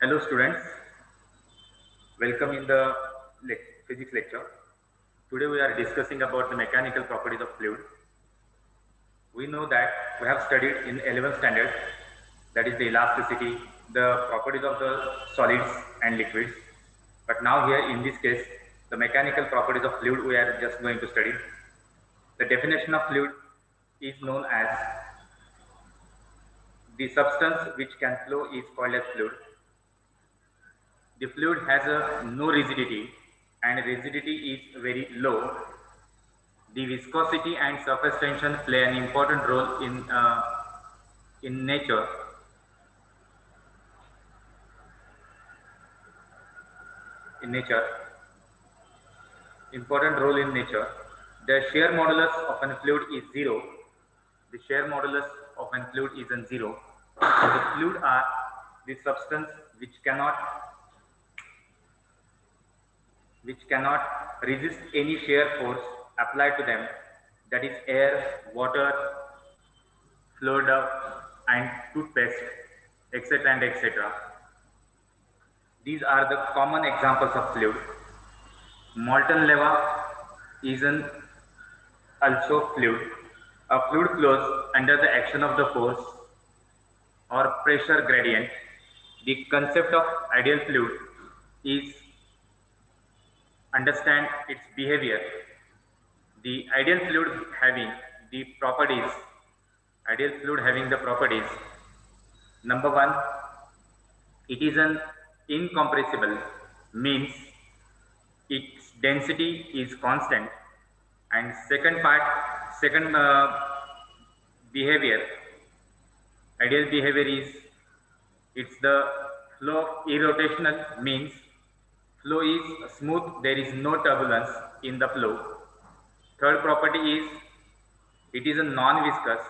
Hello students, welcome in the physics lecture. Today we are discussing about the mechanical properties of fluid. We know that we have studied in 11th standard, that is the elasticity, the properties of the solids and liquids. But now here in this case, the mechanical properties of fluid we are just going to study. The definition of fluid is known as the substance which can flow is called as fluid. The fluid has no rigidity and rigidity is very low. The viscosity and surface tension play an important role in nature. In nature, important role in nature. The shear modulus of a fluid is zero. The shear modulus of a fluid is in zero. So the fluid are the substance which cannot resist any shear force applied to them, that is air, water, fluid and toothpaste, etc. and etc. These are the common examples of fluid. Molten lava is an also fluid. A fluid flows under the action of the force or pressure gradient. The concept of ideal fluid is understand its behavior. The ideal fluid having the properties, number one, it is an incompressible, means its density is constant, and second behavior, ideal behavior is it's the flow irrotational, means flow is smooth, there is no turbulence in the flow. Third property is it is a non-viscous.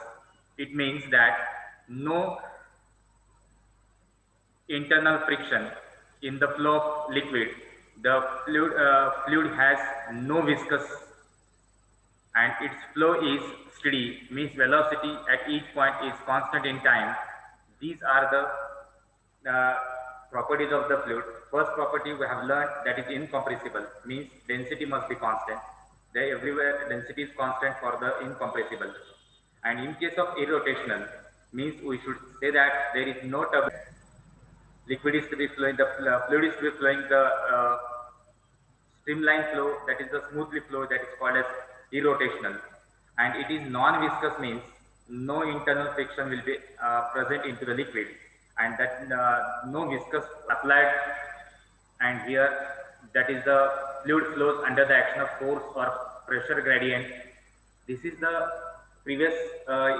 It means that no internal friction in the flow of liquid. The fluid has no viscous and its flow is steady, means velocity at each point is constant in time. These are the properties of the fluid. First property we have learned, that is incompressible, means density must be constant. There everywhere density is constant for the incompressible. And in case of irrotational, means we should say that there is no turbulence. Liquid is to be flowing, the fluid is to be flowing the streamline flow, that is the smoothly flow, that is called as irrotational. And it is non-viscous, means no internal friction will be present into the liquid, and that no viscous applied, and here that is the fluid flows under the action of force or pressure gradient. This is the previous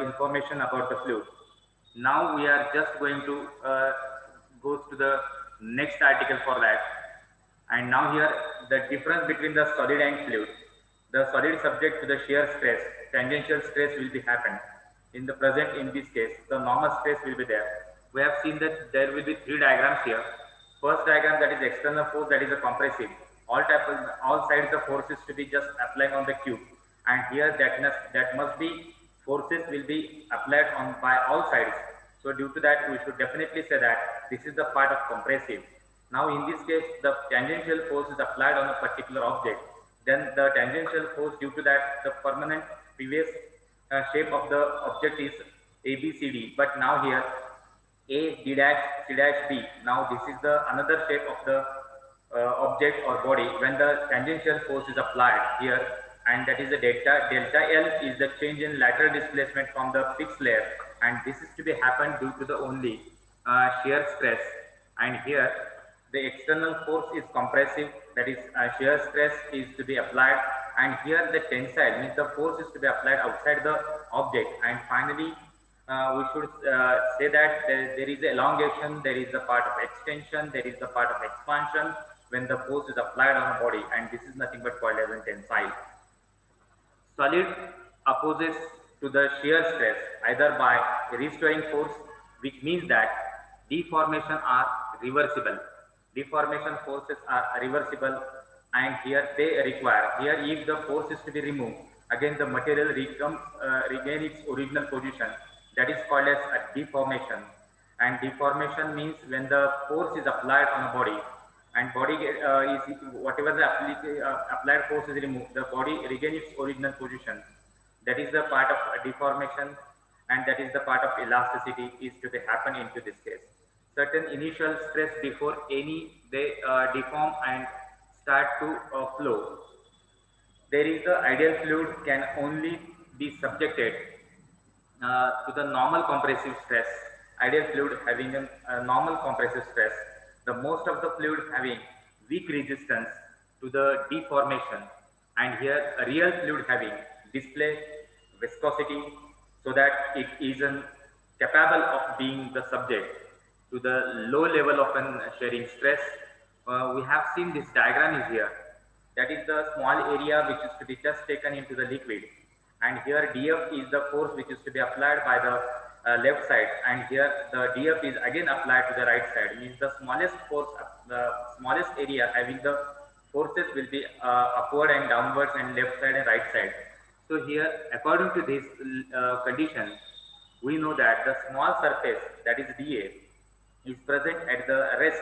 information about the fluid. Now we are just going to go to the next article for that. And now here the difference between the solid and fluid. The solid is subject to the shear stress, tangential stress will be happen. In the present, in this case, the normal stress will be there. We have seen that there will be three diagrams here. First diagram, that is external force, that is a compressive. All sides the force is to be just applying on the cube, and here that must be forces will be applied on by all sides. So due to that, we should definitely say that this is the part of compressive. Now in this case, the tangential force is applied on a particular object. Then the tangential force, due to that, the permanent previous shape of the object is ABCD. But now here A D dash C dash B. Now this is the another shape of the object or body when the tangential force is applied here, and that is the delta. Delta L is the change in lateral displacement from the fixed layer, and this is to be happened due to the only shear stress. And here the external force is compressive, that is shear stress is to be applied, and here the tensile means the force is to be applied outside the object. And finally we should say that there is elongation, there is the part of extension, there is the part of expansion when the force is applied on a body, and this is nothing but called as a tensile. Solid opposes to the shear stress either by restoring force, which means that deformation are reversible. Deformation forces are reversible, and here they require, here if the force is to be removed, again the material regain its original position, that is called as a deformation. And deformation means when the force is applied on a body and body is whatever the applied force is removed, the body regain its original position. That is the part of deformation, and that is the part of elasticity is to be happen into this case. Certain initial stress before any they deform and start to flow. There is the ideal fluid can only be subjected to the normal compressive stress. Ideal fluid having a normal compressive stress, the most of the fluid having weak resistance to the deformation, and here a real fluid having display viscosity, so that it is capable of being the subject to the low level of an shearing stress. We have seen this diagram is here. That is the small area which is to be just taken into the liquid, and here df is the force which is to be applied by the left side, and here the df is again applied to the right side. Means the smallest force, the smallest area having the forces will be upward and downwards and left side and right side. So here according to this condition, we know that the small surface, that is dA, is present at the rest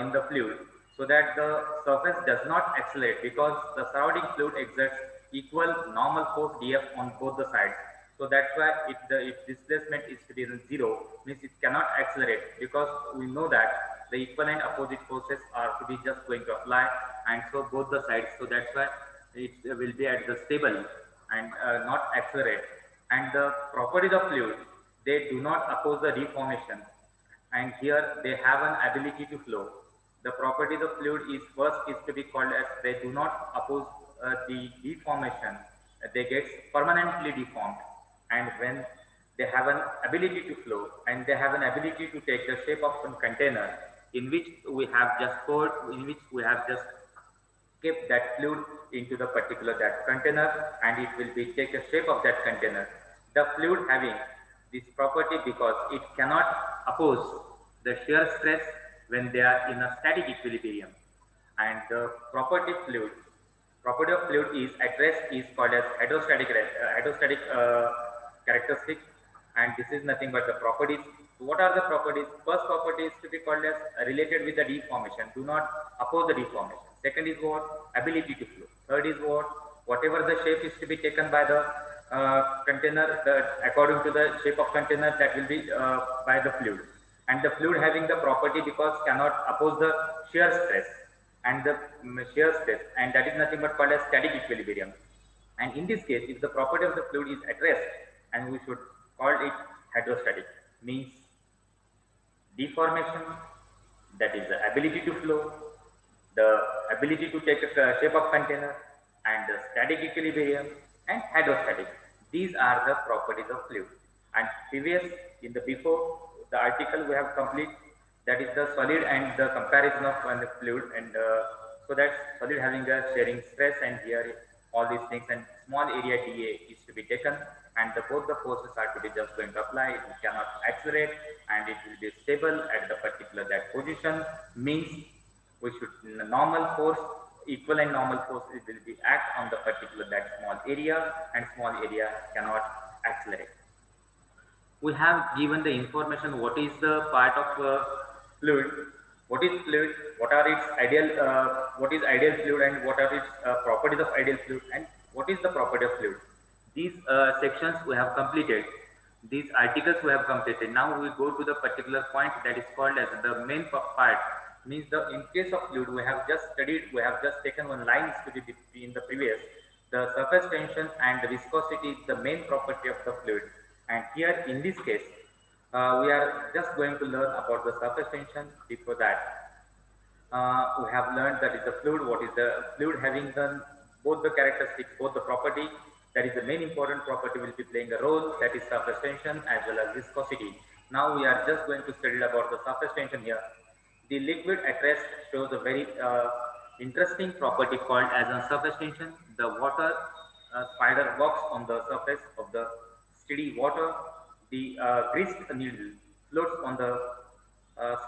in the fluid, so that the surface does not accelerate, because the surrounding fluid exerts equal normal force df on both the sides. So that's why if displacement is to be zero, means it cannot accelerate, because we know that the equal and opposite forces are to be just going to apply, and so both the sides. So that's why it will be at the stable and not accelerate. And the properties of fluid, they do not oppose the deformation, and here they have an ability to flow. The properties of fluid is first is to be called as they do not oppose the deformation. They get permanently deformed, and when they have an ability to flow and they have an ability to take the shape of some container in which we have just poured, in which we have just kept that fluid into the particular that container, and it will be take a shape of that container. The fluid having this property because it cannot oppose the shear stress when they are in a static equilibrium. And the property of fluid is at rest is called as hydrostatic characteristic, and this is nothing but the properties. What are the properties? First property is to be called as related with the deformation, do not oppose the deformation. Second is what? Ability to flow. Third is what? Whatever the shape is to be taken by the container, according to the shape of container, that will be by the fluid. And the fluid having the property because cannot oppose the shear stress, and the shear stress, and that is nothing but called as static equilibrium. And in this case, if the property of the fluid is at rest, and we should call it hydrostatic, means deformation, that is the ability to flow, the ability to take a shape of container, and the static equilibrium and hydrostatic. These are the properties of fluid. And previous in the before the article we have complete, that is the solid and the comparison of the fluid, and so that solid having a shearing stress, and here all these things, and small area dA is to be taken, and both the forces are to be just going to apply. It cannot accelerate, and it will be stable at the particular that position. Means we should normal force, equal and normal force, it will be act on the particular that small area, and small area cannot accelerate. We have given the information what is the part of fluid, what is fluid, what is ideal fluid, and what are its properties of ideal fluid, and what is the property of fluid. These sections we have completed, these articles we have completed. Now we go to the particular point that is called as the main part. Means the in case of fluid we have just studied, we have just taken one line to be in the previous. The surface tension and the viscosity is the main property of the fluid, and here in this case we are just going to learn about the surface tension. Before that, we have learned that is the fluid, what is the fluid having the both the characteristics, both the property, that is the main important property will be playing a role, that is surface tension as well as viscosity. Now we are just going to study about the surface tension here. The liquid at rest shows a very interesting property called as a surface tension. The water spider walks on the surface of the steady water. The greased needle floats on the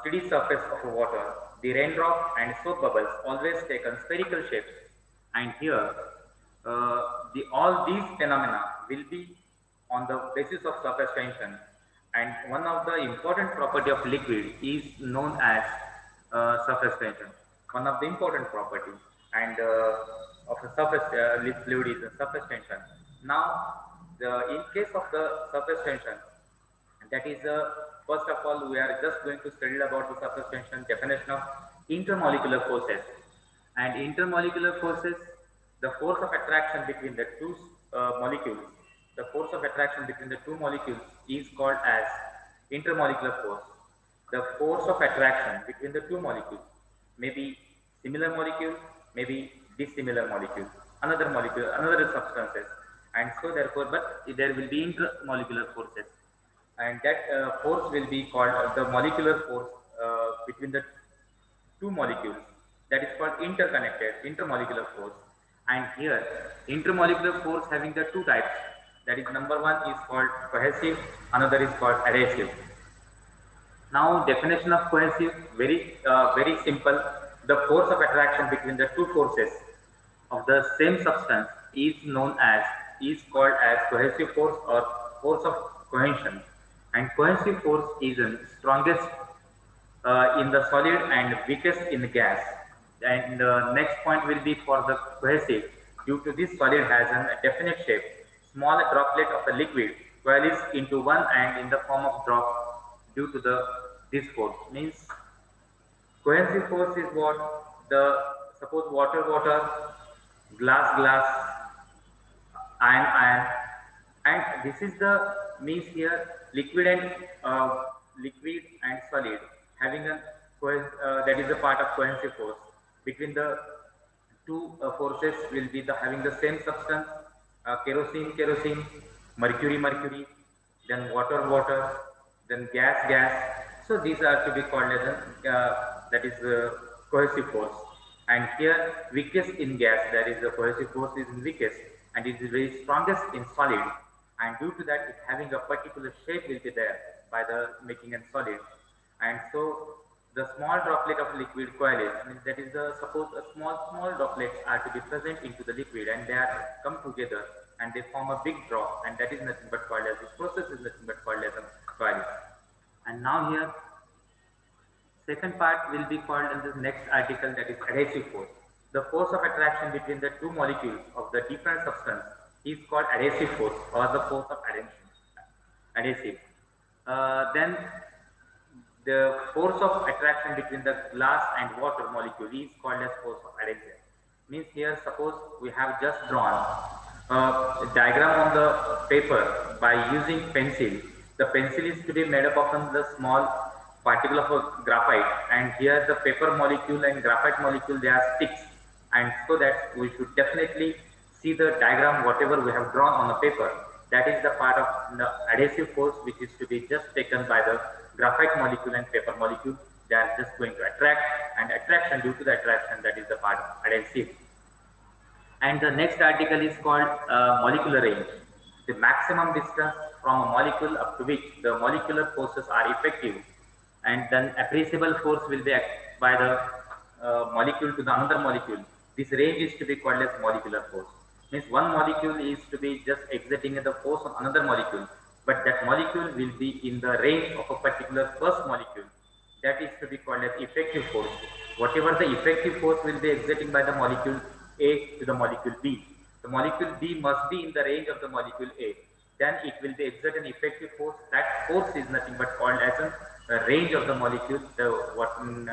steady surface of water. The raindrop and soap bubbles always take a spherical shape. And here, all these phenomena will be on the basis of surface tension. And one of the important property of liquid is known as surface tension. One of the important property and of a surface fluid is the surface tension. Now, in case of the surface tension, that is first of all we are just going to study about the surface tension definition of intermolecular forces. And intermolecular forces, the force of attraction between the two molecules, the force of attraction between the two molecules is called as intermolecular force. The force of attraction between the two molecules may be similar molecules, may be dissimilar molecules, another molecule, another substances, and so therefore, but there will be intermolecular forces, and that force will be called the molecular force between the two molecules, that is called interconnected intermolecular force. And here intermolecular force having the two types, that is number one is called cohesive, another is called adhesive. Now definition of cohesive, very simple. The force of attraction between the two forces of the same substance is called as cohesive force or force of cohesion. And cohesive force is the strongest in the solid and weakest in the gas. And the next point will be for the cohesive. Due to this solid has a definite shape, small droplet of a liquid coalesce into one and in the form of drop due to the this force. Means cohesive force is what the suppose water, glass, iron, and this is the means here liquid and solid having a that is a part of cohesive force between the two forces will be the having the same substance, kerosene, mercury, then water, then gas. So these are to be called as that is cohesive force. And here weakest in gas, that is the cohesive force is weakest, and it is very strongest in solid. And due to that, it having a particular shape will be there by the making a solid. And so the small droplet of liquid coalesce, means that is the suppose a small droplets are to be present into the liquid and they are come together and they form a big drop, and that is nothing but called as this process is nothing but called as a coalesce. And now here second part will be called in this next article, that is adhesive force. The force of attraction between the two molecules of the different substance is called adhesive force or the force of adhesion. Adhesive. Then the force of attraction between the glass and water molecule is called as force of adhesion. Means here suppose we have just drawn a diagram on the paper by using pencil. The pencil is to be made up of the small particle of a graphite, and here the paper molecule and graphite molecule they are sticks, and so that we should definitely see the diagram whatever we have drawn on the paper. That is the part of the adhesive force which is to be just taken by the graphite molecule and paper molecule. They are just going to attract, and attraction due to the attraction, that is the part of adhesive. And the next article is called molecular range, the maximum distance from a molecule up to which the molecular forces are effective, and then appreciable force will be acted by the molecule to the another molecule. This range is to be called as molecular force. Means one molecule is to be just exerting the force on another molecule, but that molecule will be in the range of a particular first molecule. That is to be called as effective force. Whatever the effective force will be exerting by the molecule A to the molecule B, the molecule B must be in the range of the molecule A. Then it will be exert an effective force. That force is nothing but called as a range of the molecule. The what means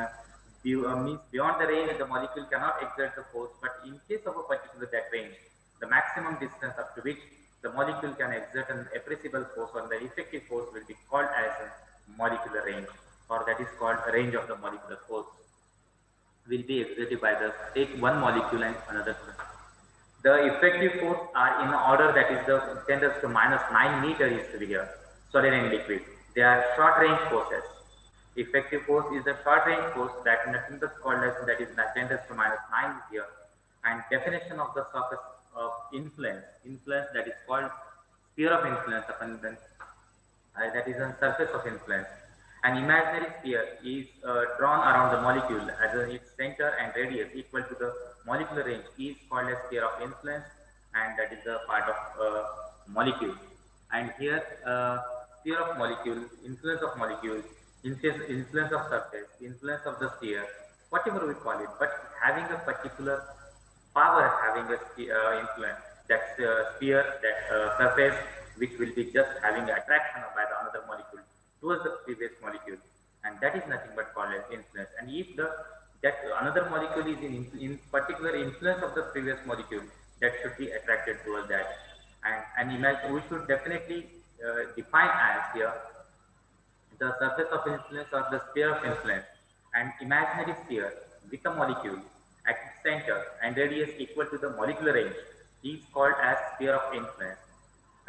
beyond the range the molecule cannot exert the force, but in case of a particular that range, the maximum distance up to which the molecule can exert an appreciable force or the effective force will be called as a molecular range, or that is called range of the molecular force will be exerted by the take one molecule and another. The effective force are in order, that is the 10 raised to minus 9 meter is to be here, solid and liquid. They are short range forces. Effective force is the short range force that nothing but called as, that is 10 raised to minus 9 is here. And definition of the surface of influence that is called sphere of influence upon the, that is on surface of influence. An imaginary sphere is drawn around the molecule as its center and radius equal to the molecular range is called as sphere of influence, and that is the part of molecule. And here sphere of molecules, influence of surface, influence of the sphere, whatever we call it, but having a particular power, having a influence, that sphere, that surface, which will be just having attraction by the another molecule towards the previous molecule, and that is nothing but called as influence. And if the that another molecule is in particular influence of the previous molecule, that should be attracted towards that. And imagine, we should definitely define as here the surface of influence or the sphere of influence, an imaginary sphere with a molecule at its center and radius equal to the molecular range is called as sphere of influence.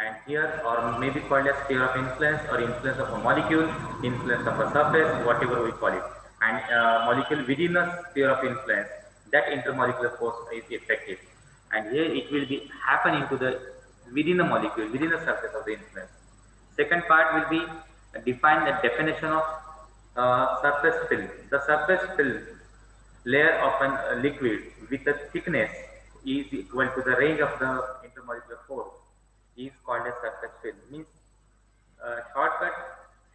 And here, or maybe called as sphere of influence or influence of a molecule, influence of a surface, whatever we call it. And molecule within a sphere of influence, that intermolecular force is effective. And here it will be happen into the within the molecule, within the surface of the influence. Second part will be define the definition of surface film. The surface film layer of a liquid with a thickness is equal to the range of the intermolecular force is called as surface film. Means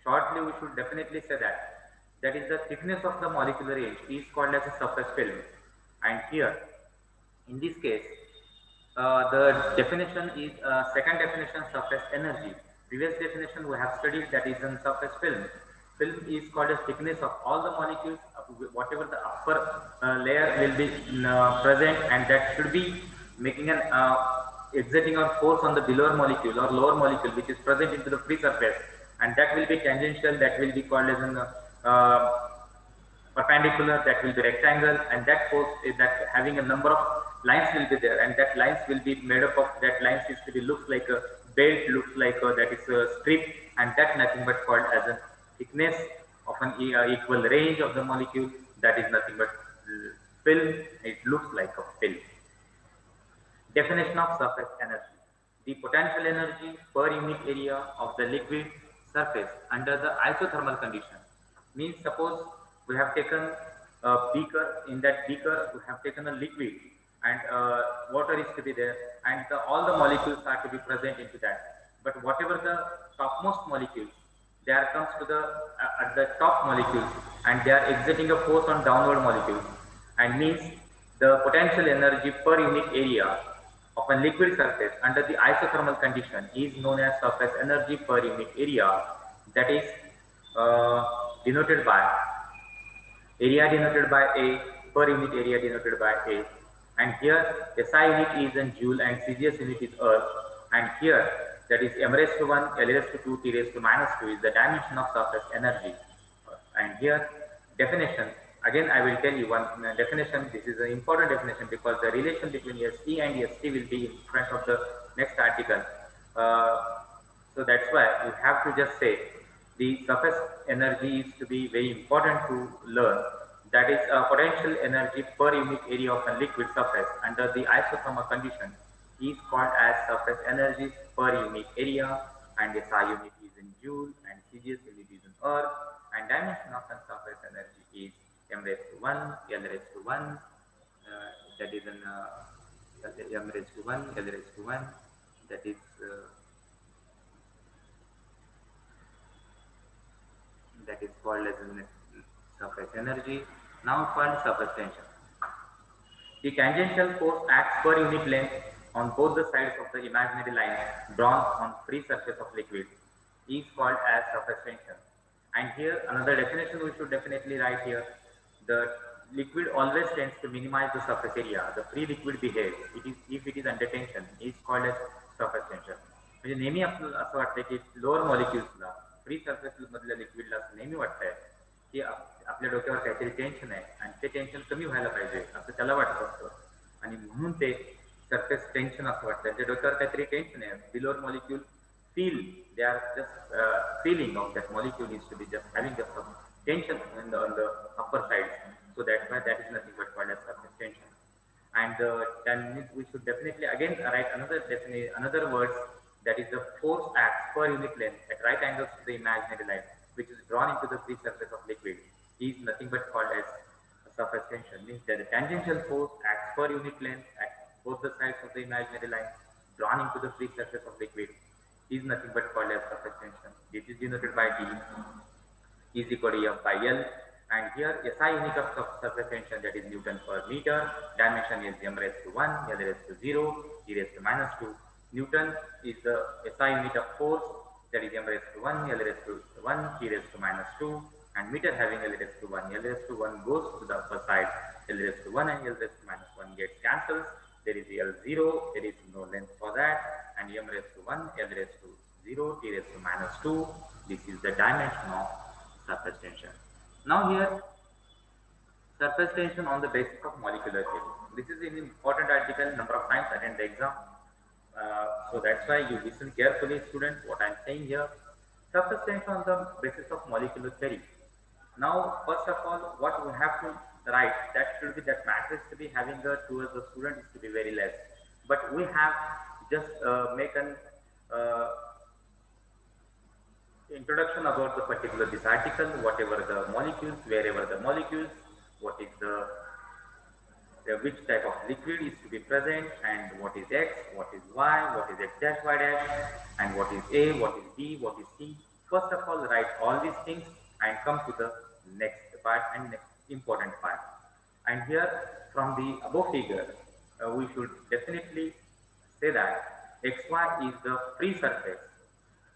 shortly we should definitely say that is the thickness of the molecular range is called as a surface film. And here in this case, the definition is second definition surface energy. Previous definition we have studied, that is in surface film. Film is called as thickness of all the molecules, whatever the upper layer will be present, and that should be making an exerting a force on the below molecule or lower molecule which is present into the free surface, and that will be tangential, that will be called as an perpendicular, that will be rectangle, and that force is that having a number of lines will be there, and that lines will be made up of that lines is to be looks like a belt, looks like that is a strip, and that nothing but called as a thickness of an equal range of the molecule, that is nothing but film. It looks like a film. Definition of surface energy: the potential energy per unit area of the liquid surface under the isothermal condition. Means suppose we have taken a beaker, in that beaker we have taken a liquid, and water is to be there, and all the molecules are to be present into that. But whatever the topmost molecules, there comes to the at the top molecules, and they are exerting a force on downward molecules, and means the potential energy per unit area of a liquid surface under the isothermal condition is known as surface energy per unit area, that is denoted by area denoted by A, per unit area denoted by A, and here SI unit is in joule and CGS unit is earth, and here that is m raised to 1, L raised to 2, T raised to minus 2 is the dimension of surface energy. And here definition, again I will tell you one definition. This is an important definition because the relation between SE and ST will be in front of the next article. So that's why you have to just say the surface energy is to be very important to learn. That is potential energy per unit area of a liquid surface under the isothermal condition is called as surface energy per unit area, and SI unit is in joule and CGS unit is in earth, and dimension of the surface energy is m raised to 1, L raised to 1, that is in m raised to 1, L raised to 1, that is called as surface energy. Now find surface tension. The tangential force acts per unit length on both the sides of the imaginary line drawn on free surface of liquid is called as surface tension. And here another definition we should definitely write here. The liquid always tends to minimize the surface area. The free liquid behaves. It is if it is under tension is called as surface tension. म्हणजे नेहमी आपल्याला असं वाटतं की lower मॉलिक्युल्सला free surface मधल्या लिक्विडला नेहमी वाटतंय की आपल्या डोक्यावर काहीतरी टेन्शन आहे आणि ते टेन्शन कमी व्हायला पाहिजे असं त्याला वाटत असतं, आणि म्हणून ते सरफेस टेन्शन असं वाटतं. त्या डोक्यावर काहीतरी टेन्शन आहे. बिलोअर molecule feel they are just feeling of that molecule is to be just having just some tension on the upper side, so that's why that is nothing but called as surface tension. And then we should definitely again write another words, that is the force acts per unit length at right angles to the imaginary line which is drawn into the free surface of liquid is nothing but called as surface tension. Means that the tangential force acts per unit length at both the sides of the imaginary line drawn into the free surface of liquid is nothing but called as surface tension. This is denoted by D is equal to F by L. And here SI unit of surface tension, that is Newton per meter. Dimension is m raised to 1, L raised to 0, E raised to minus 2. Newton is the SI unit of force, that is m raised to 1, L raised to 1, E raised to minus 2. And meter having L raised to 1. L raised to 1 goes to the upper side. L raised to 1 and L raised to minus 1 gets cancels. There is L0, there is no length for that. And m raised to 1, L raised to 0, T raised to minus 2. This is the dimension of surface tension. Now here, surface tension on the basis of molecular theory. This is an important article, number of times attend the exam. So that's why you listen carefully, students, what I'm saying here. Surface tension on the basis of molecular theory. Now, first of all, what we have to write, that should be that matrix to be having the towards the student is to be very less. But we have just make an introduction about the particular this article, whatever the molecules, wherever the molecules, what is the which type of liquid is to be present, and what is X, what is Y, what is X dash Y dash, and what is A, what is B, what is C. First of all, write all these things and come to the next part and next important part. And here from the above figure, we should definitely say that XY is the free surface,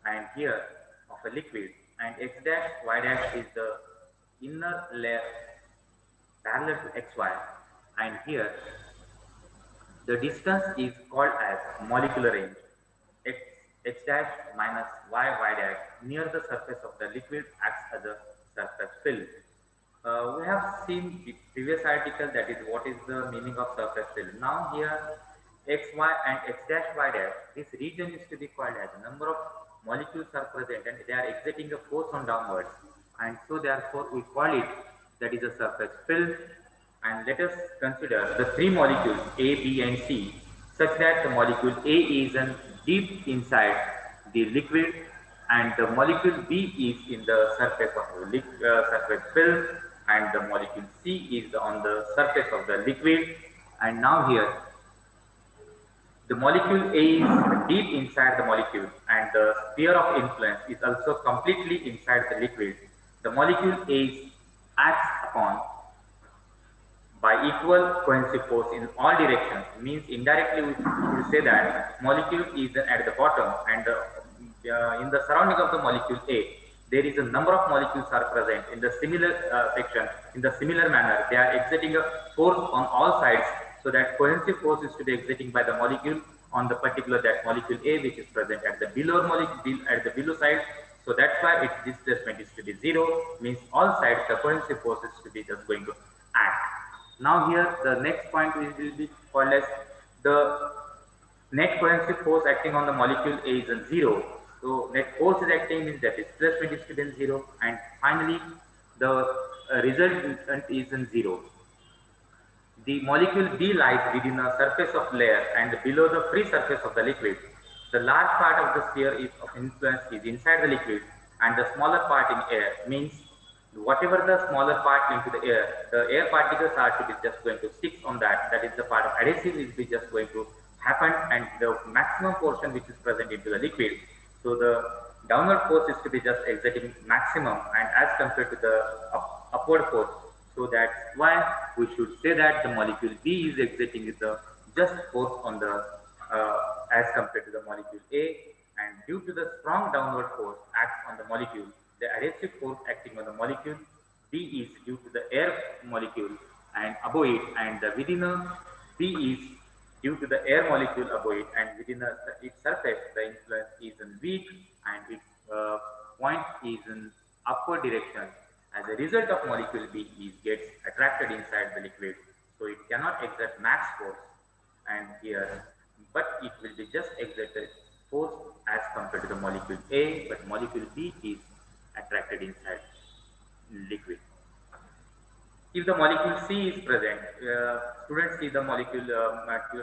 and here of a liquid, and X dash Y dash is the inner layer parallel to XY, and here the distance is called as molecular range. X dash minus Y dash near the surface of the liquid acts as a surface fill. We have seen the previous article, that is what is the meaning of surface fill. Now here X, Y and X dash Y dash, this region is to be called as a number of molecules are present and they are exerting a force on downwards, and so therefore we call it that is a surface fill. And let us consider the three molecules A, B and C, such that the molecule A is in deep inside the liquid and the molecule B is in the surface of the surface fill, and the molecule C is on the surface of the liquid. And now here the molecule A is deep inside the molecule and the sphere of influence is also completely inside the liquid. The molecule A acts upon by equal cohesive force in all directions. Means indirectly we will say that molecule is at the bottom, and in the surrounding of the molecule A, there is a number of molecules are present in the similar section. In the similar manner, they are exerting a force on all sides, so that cohesive force is to be exerting by the molecule on the particular that molecule A, which is present at the below molecule at the below side. So that's why its displacement is to be 0. Means all sides the cohesive force is to be just going to act. Now here the next point will be called as the net cohesive force acting on the molecule A is in 0. So net force is acting means that displacement is to be 0, and finally the resultant is in 0. The molecule B lies within a surface of layer and below the free surface of the liquid. The large part of the sphere of influence is inside the liquid, and the smaller part in air. Means whatever the smaller part into the air particles are to be just going to stick on that. That is the part of adhesive is be just going to happen, and the maximum portion which is present into the liquid. So the downward force is to be just exerting maximum, and as compared to the upward force. So that's why we should say that the molecule B is exerting the just force on the as compared to the molecule A, and due to the strong downward force acts on the molecule, the adhesive force acting on the molecule B is due to the air molecule and above it, and within a B is due to the air molecule above it, and within its surface the influence is in weak and its point is in upward direction. As a result of molecule B gets attracted inside the liquid, so it cannot exert max force and here, but it will be just exerted force as compared to the molecule A, but molecule B is attracted inside liquid. If the molecule C is present, students see the molecule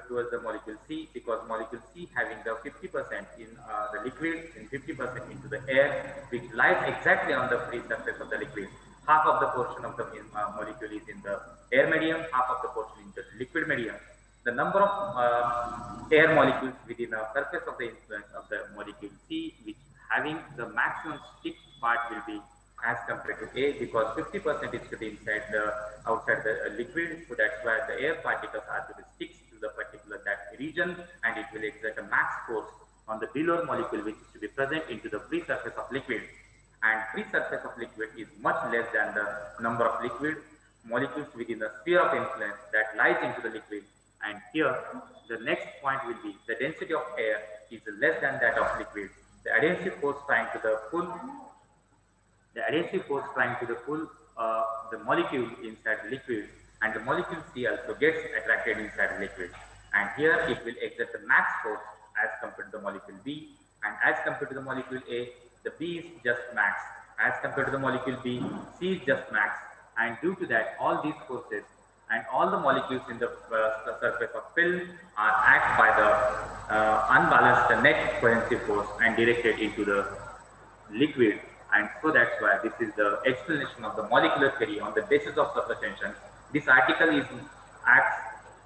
towards the molecule C, because molecule C having the 50% in the liquid and 50% into the air, which lies exactly on the free surface of the liquid. Half of the portion of the molecule is in the air medium, half of the portion in the liquid medium. the number of air molecules within the surface of the influence of the molecule C, which having the maximum stick part will be as compared to A, because 50% is to be inside the outside the liquid, so that's why the air particles are to be sticks to the particular that region, and it will exert a max force on the below molecule which is to be present into the free surface of liquid, and free surface of liquid is much less than the number of liquid molecules within the sphere of influence that lies into the liquid. And here the next point will be the density of air is less than that of liquid. The adhesive force trying to the pull the adhesive force trying to the pull the molecule inside the liquid, and the molecule C also gets attracted inside the liquid, and here it will exert the max force as compared to the molecule B, and as compared to the molecule A, the B is just max, as compared to the molecule B, C is just max, and due to that all these forces and all the molecules in the surface of film are act by the unbalanced net cohesive force and directed into the liquid, and so that's why this is the explanation of the molecular theory on the basis of surface tension. This article is acts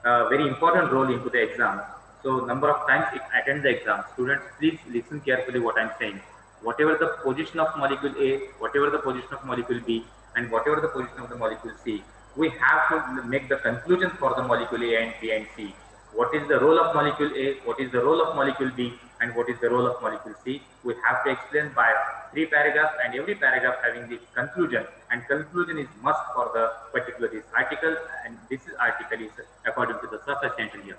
a very important role into the exam, so number of times it attend the exam. Students, please listen carefully what I'm saying. Whatever the position of molecule A, whatever the position of molecule B, and whatever the position of the molecule C, we have to make the conclusion for the molecule A and B and C. What is the role of molecule A, what is the role of molecule B, and what is the role of molecule C. We have to explain by 3 paragraphs, and every paragraph having the conclusion, and conclusion is must for the particular this article, and this article is according to the surface tension here.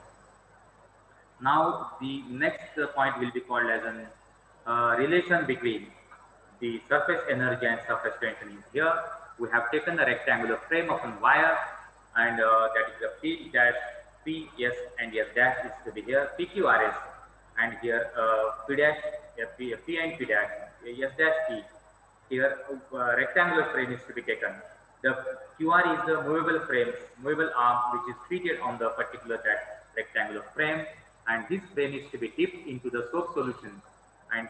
Now the next point will be called as an relation between the surface energy and surface tension. Here we have taken a rectangular frame of a wire, and that is the P dash P S and S dash is to be here PQRS, and here P dash P and P dash S dash P. Here rectangular frame is to be taken. The QR is the movable arm which is fitted on the particular that rectangular frame, and this frame is to be dipped into the soap solution, and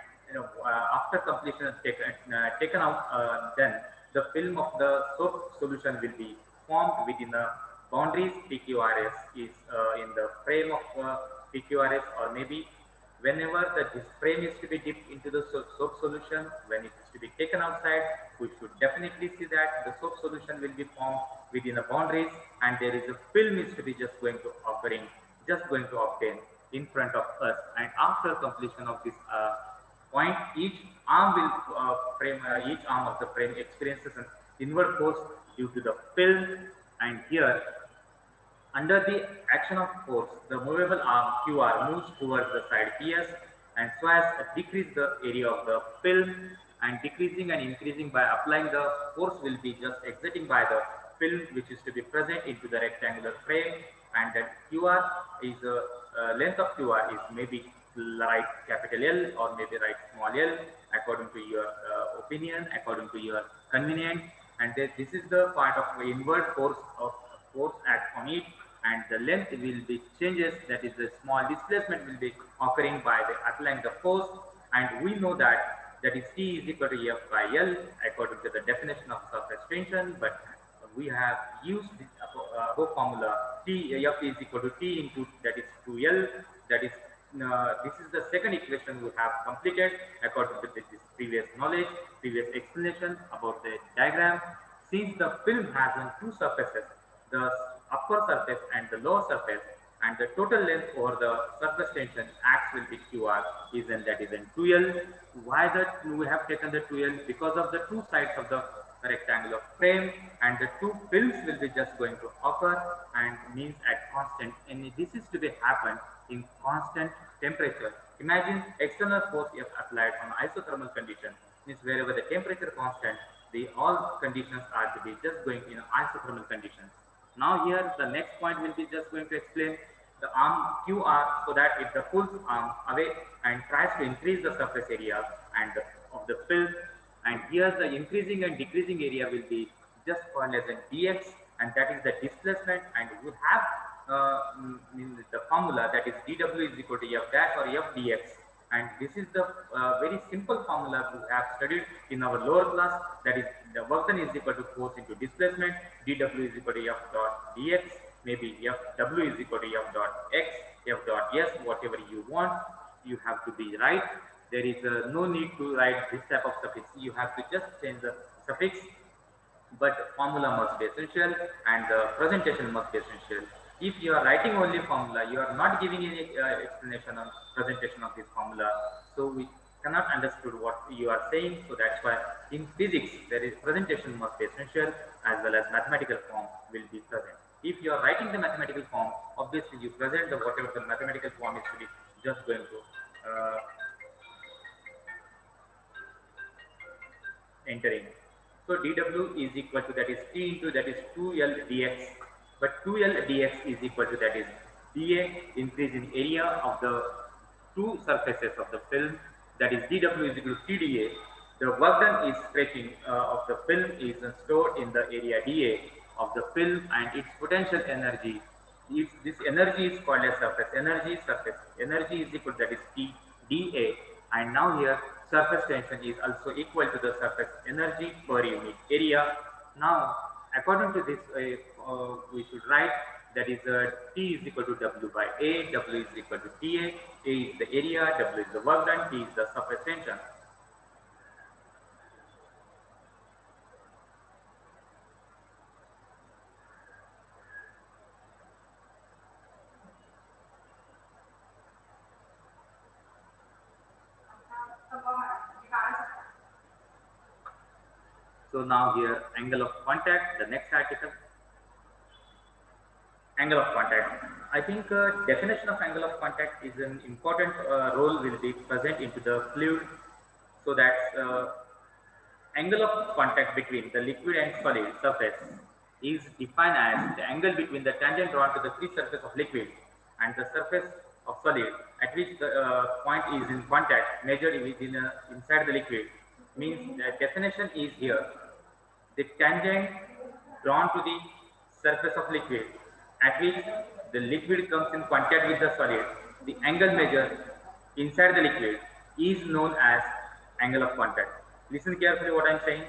after completion taken out, then the film of the soap solution will be formed within the boundaries PQRS is in the frame of PQRS, or maybe whenever this frame is to be dipped into the soap solution, when it is to be taken outside, we should definitely see that the soap solution will be formed within the boundaries, and there is a film is to be just going to obtain in front of us, and after completion of this point, each arm each arm of the frame experiences an inward force due to the film, and here under the action of force, the movable arm QR moves towards the side PS, and so as to decrease the area of the film, and decreasing and increasing by applying the force will be just exiting by the film which is to be present into the rectangular frame, and then QR is length of QR is maybe write capital L or maybe write small l according to your opinion, according to your convenience, and this is the part of the inward force act on it, and the length will be changes, that is the small displacement will be occurring by the applying the force, and we know that is T is equal to F by L according to the definition of surface tension, but we have used this formula T F is equal to T into that is 2L, that is this is the second equation we have completed according to this previous knowledge, previous explanation about the diagram. Since the film has two surfaces, the upper surface and the lower surface, and the total length over the surface tension acts will be QR is and that is in 2L. Why that we have taken the 2L? Because of the two sides of the rectangular frame, and the two films will be just going to occur, and means at constant, and this is to be happen in constant temperature. Imagine external force is applied on isothermal condition, means wherever the temperature constant, the all conditions are to be just going in isothermal conditions. Now here the next point will be just going to explain the arm QR, so that if the pulls arm away and tries to increase the surface area and of the film, and here the increasing and decreasing area will be just called as a dx, and that is the displacement, and we have in the formula that is dw is equal to f dash or f dx, and this is the very simple formula we have studied in our lower class, that is the work done is equal to force into displacement, dw is equal to f dot dx, maybe f w is equal to f dot x, f dot s, whatever you want. You have to be right. There is no need to write this type of suffix. You have to just change the suffix, but formula must be essential and the presentation must be essential. If you are writing only formula, you are not giving any explanation on presentation of this formula, so we cannot understood what you are saying. So that's why in physics there is presentation must be essential as well as mathematical form will be present. If you are writing the mathematical form, obviously you present the whatever the mathematical form is to be just going to entering. So dw is equal to, that is T into, that is 2L dx, but 2L dx is equal to, that is dA, increase in area of the two surfaces of the film, that is dw is equal to TdA. The work done is stretching of the film is stored in the area dA of the film, and its potential energy, if this energy is called as surface energy. Surface energy is equal to, that is T dA, and now here surface tension is also equal to the surface energy per unit area. Now according to this we should write, that is T is equal to W by A, W is equal to TA, A is the area, W is the work done, T is the surface tension. So now here angle of contact, the next article, angle of contact. I think definition of angle of contact is an important role will be present into the fluid. So that angle of contact between the liquid and solid surface is defined as the angle between the tangent drawn to the free surface of liquid and the surface of solid at which the point is in contact measured within inside the liquid. Means the definition is here: the tangent drawn to the surface of liquid at which the liquid comes in contact with the solid, the angle measured inside the liquid is known as angle of contact. Listen carefully what I am saying.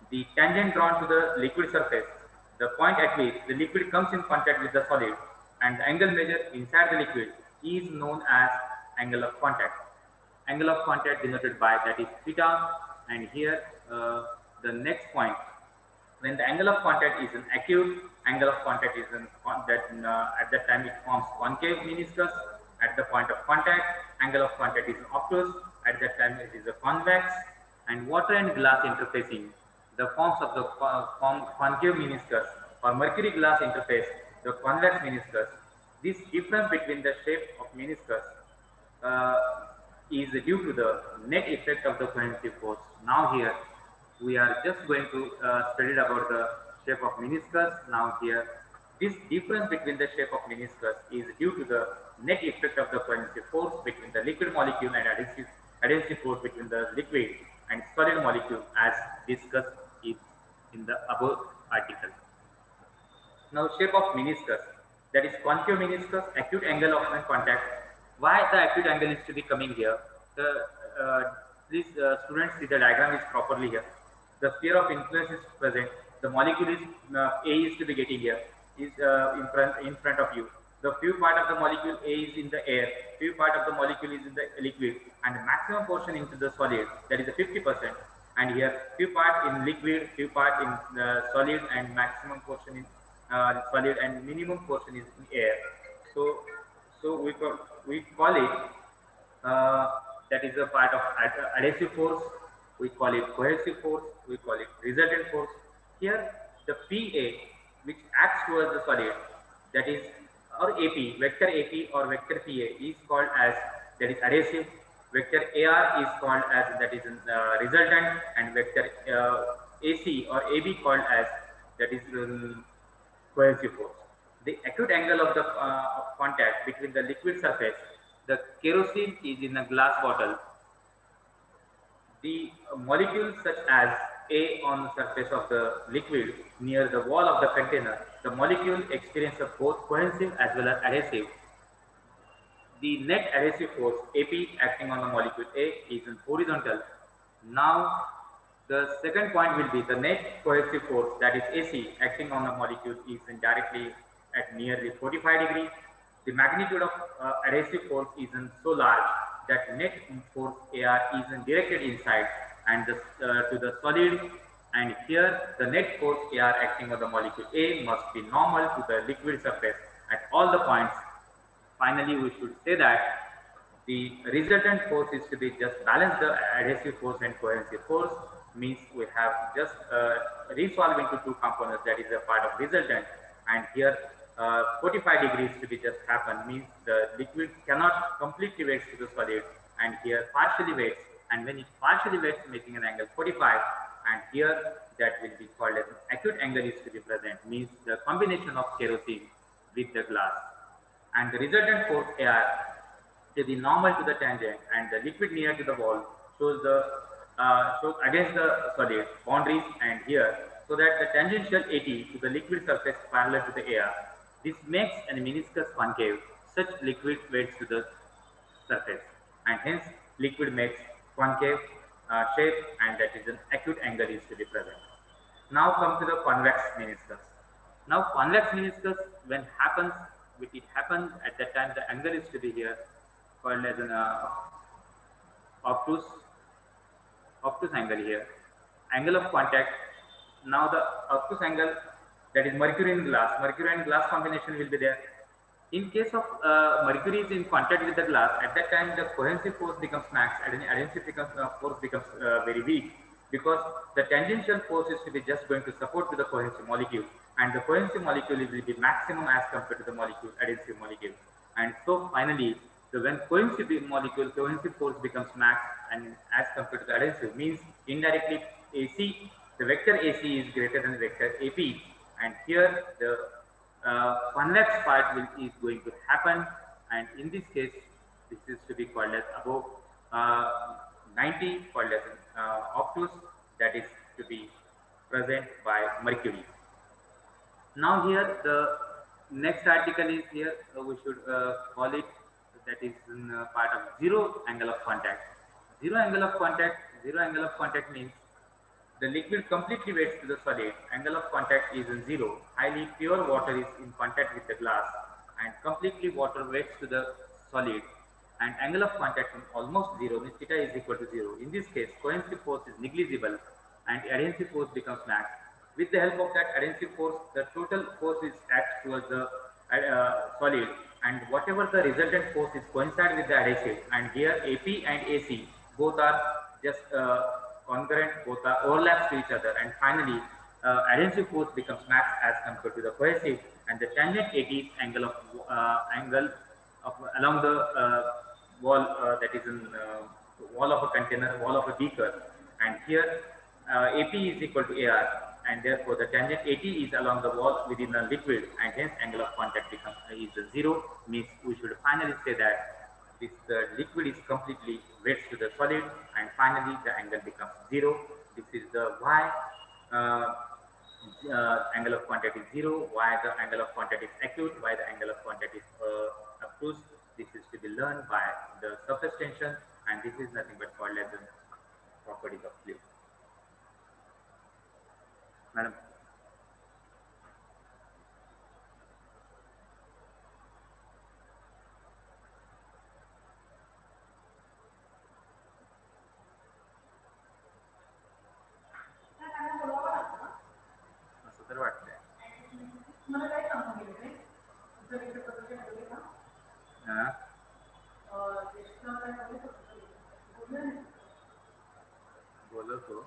The tangent drawn to the liquid surface, the point at which the liquid comes in contact with the solid, and the angle measured inside the liquid is known as angle of contact. Angle of contact denoted by, that is theta, and here the next point, when the angle of contact is an acute, angle of contact is at that time it forms concave meniscus. At the point of contact, angle of contact is obtuse. At that time it is a convex. And water and glass interfacing, the forms of the concave meniscus, or mercury glass interface, the convex meniscus. This difference between the shape of meniscus is due to the net effect of the cohesive force. Now here we are just going to study about the shape of meniscus. Now here this difference between the shape of meniscus is due to the net effect of the cohesive force between the liquid molecule and adhesive force between the liquid and solid molecule, as discussed in the above article. Now shape of meniscus, that is concave meniscus, acute angle of contact. Why the acute angle is to be coming here? Please students see the diagram is properly here. The sphere of influence is present. The molecule is A is to be getting here, is in front of you. The few part of the molecule A is in the air, few part of the molecule is in the liquid, and the maximum portion into the solid, that is a 50%. And here few part in liquid, few part in solid, and maximum portion in solid, and minimum portion is in air. So we call it that is a part of adhesive force. We call it cohesive force. We call it resultant force. Here the PA, which acts towards the solid, that is, or AP, vector AP or vector PA is called as, that is adhesive. Vector AR is called as, that is resultant, and vector AC or AB called as, that is cohesive force. The acute angle of the contact between the liquid surface, the kerosene is in a glass bottle. The molecules such as A on the surface of the liquid near the wall of the container, the molecule experiences both cohesive as well as adhesive. The net adhesive force AP acting on the molecule A is in horizontal. Now the second point will be the net cohesive force, that is AC, acting on the molecule is in directly at nearly 45 degrees. The magnitude of adhesive force is so large that net force AR is directed inside and to the solid, and here the net force AR acting on the molecule A must be normal to the liquid surface at all the points. Finally, we should say that the resultant force is to be just balance the adhesive force and cohesive force, means we have just resolved into two components, that is a part of resultant, and here 45 degrees to be just happen, means the liquid cannot completely weights to the solid, and here partially weights, and when it partially weights making an angle 45, and here that will be called as acute angle is to be present, means the combination of kerosene with the glass, and the resultant force AR to the normal to the tangent, and the liquid near to the wall shows against the solid boundaries, and here so that the tangential AT to the liquid surface parallel to the air. This makes a meniscus concave. Such liquid weights to the surface, and hence liquid makes concave shape, and that is an acute angle is to be present. Now come to the convex meniscus. Now convex meniscus, when happens, it happens at that time the angle is to be here called as an obtuse angle here, angle of contact. Now the obtuse angle, that is mercury and glass combination will be there. In case of mercury is in contact with the glass, at that time the cohesive force becomes max and the adhesive force becomes very weak, because the tangential force is to be just going to support to the cohesive molecule, and the cohesive molecule will be maximum as compared to the molecule adhesive molecule. And so finally, the when cohesive force becomes max and as compared to the adhesive, means indirectly AC, the vector AC is greater than vector AP, and here the convex part is going to happen, and in this case this is to be called as above 90, called as obtuse, that is to be present by mercury. Now here the next article is here, we should call it, that is part of zero angle of contact. Zero angle of contact means the liquid completely weights to the solid. Angle of contact is in zero. Highly pure water is in contact with the glass, and completely water weights to the solid. And angle of contact is almost zero, means theta is equal to zero. In this case, cohesive force is negligible, and adhesive force becomes max. With the help of that adhesive force, the total force is acts towards the solid, and whatever the resultant force is coincide with the adhesive. And here AP and AC both are just congruent, both are overlaps to each other, and finally adhesive force becomes max as compared to the cohesive, and the tangent AT is angle of along the wall, that is in wall of a container, wall of a beaker, and here AP is equal to AR, and therefore the tangent AT is along the wall within the liquid, and hence angle of contact becomes is zero, means we should finally say that this liquid is completely weights to the solid, and finally the angle becomes zero. This is the why angle of contact is zero, why the angle of contact is acute, why the angle of contact is obtuse. This is to be learned by the surface tension, and this is nothing but called as the properties of fluid. Madam. असं तर वाटतंय. हां. बोलतो.